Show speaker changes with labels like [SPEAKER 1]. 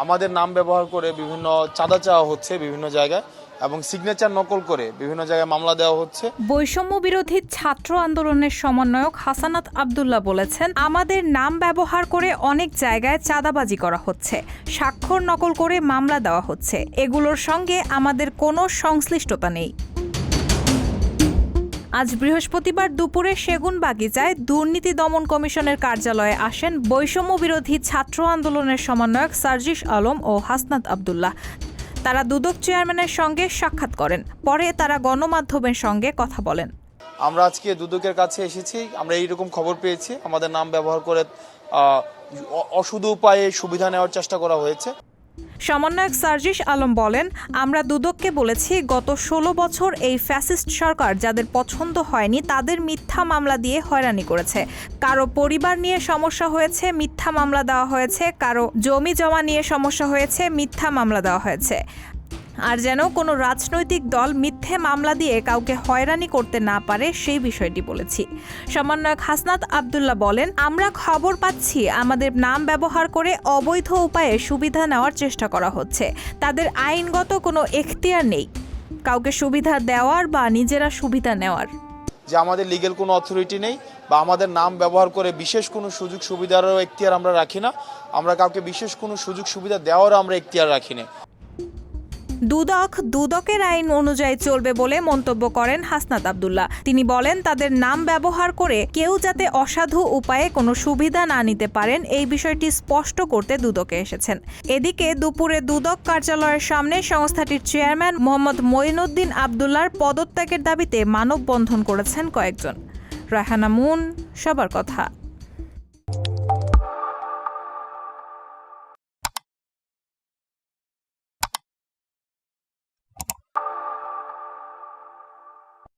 [SPEAKER 1] আমাদের নাম ব্যবহার করে বিভিন্ন চাঁদা চাওয়া হচ্ছে বিভিন্ন জায়গায় এবং সিগনেচার নকল করে বিভিন্ন জায়গায় মামলা দেওয়া হচ্ছে।
[SPEAKER 2] বৈষম্য বিরোধী ছাত্র আন্দোলনের সমন্বয়ক হাসানাত আব্দুল্লাহ বলেছেন, আমাদের নাম ব্যবহার করে অনেক জায়গায় চাঁদাবাজি করা হচ্ছে, স্বাক্ষর নকল করে মামলা দেওয়া হচ্ছে। এগুলোর সঙ্গে আমাদের কোনো সংশ্লিষ্টতা নেই। আজ বৃহস্পতিবার দুপুরে সেগুনবাগিচায় দুর্নীতি দমন কমিশনের কার্যালয়ে আসেন বৈষম্য বিরোধী ছাত্র আন্দোলনের সমন্বয়ক সার্জিস আলম ও হাসনাত আব্দুল্লাহ। তারা দুদক চেয়ারম্যানের সঙ্গে সাক্ষাৎ করেন। পরে তারা গণমাধ্যমের সঙ্গে কথা বলেন।
[SPEAKER 1] আমরা আজকে দুদকের কাছে এসেছি, আমরা এইরকম খবর পেয়েছি আমাদের নাম ব্যবহার করে অসুধ উপায়ে সুবিধা নেওয়ার চেষ্টা করা হয়েছে।
[SPEAKER 2] সমন্বয়ক সার্জিস আলম বলেন, আমরা দুদককে বলেছি গত 16 বছর এই ফ্যাসিস্ট সরকার যাদের পছন্দ হয়নি তাদের মিথ্যা মামলা দিয়ে হয়রানি করেছে। কারো পরিবার নিয়ে সমস্যা হয়েছে, মিথ্যা মামলা দেওয়া হয়েছে, কারো জমি জমা নিয়ে সমস্যা হয়েছে, মিথ্যা মামলা দেওয়া হয়েছে। আর যেন কোনো রাজনৈতিক দল মিথ্যে মামলা দিয়ে কাউকে হয়রানি করতে না পারে সেই বিষয়টি বলেছি। সমন্বয়ক হাসনাত আব্দুল্লাহ বলেন, আমরা খবর পাচ্ছি আমাদের নাম ব্যবহার করে অবৈধ উপায়ে সুবিধা নেওয়ার চেষ্টা করা হচ্ছে। তাদের আইনগত কোনো এখতিয়ার নেই কাউকে সুবিধা দেওয়ার বা নিজেরা সুবিধা নেওয়ার।
[SPEAKER 1] যে আমাদের লিগ্যাল কোনো অথরিটি নেই বা আমাদের নাম ব্যবহার করে বিশেষ কোনো সুযোগ সুবিধারও এখতিয়ার আমরা রাখি না। আমরা কাউকে বিশেষ কোনো সুযোগ সুবিধা দেওয়ারও আমরা এখতিয়ার রাখি না।
[SPEAKER 2] দুদকের আইন অনুযায়ী চলবে বলে মন্তব্য করেন হাসনাত আব্দুল্লাহ। তিনি বলেন, তাদের নাম ব্যবহার করে কেউ যাতে অসাধু উপায়ে কোনো সুবিধা না নিতে পারেন এই বিষয়টি স্পষ্ট করতে দুদকে এসেছেন। এদিকে দুপুরে দুদক কার্যালয়ের সামনে সংস্থাটির চেয়ারম্যান মোহাম্মদ মঈনুদ্দিন আব্দুল্লাহর পদত্যাগের দাবিতে মানববন্ধন করেছেন কয়েকজন। রায়হানা মুন, সবার কথা।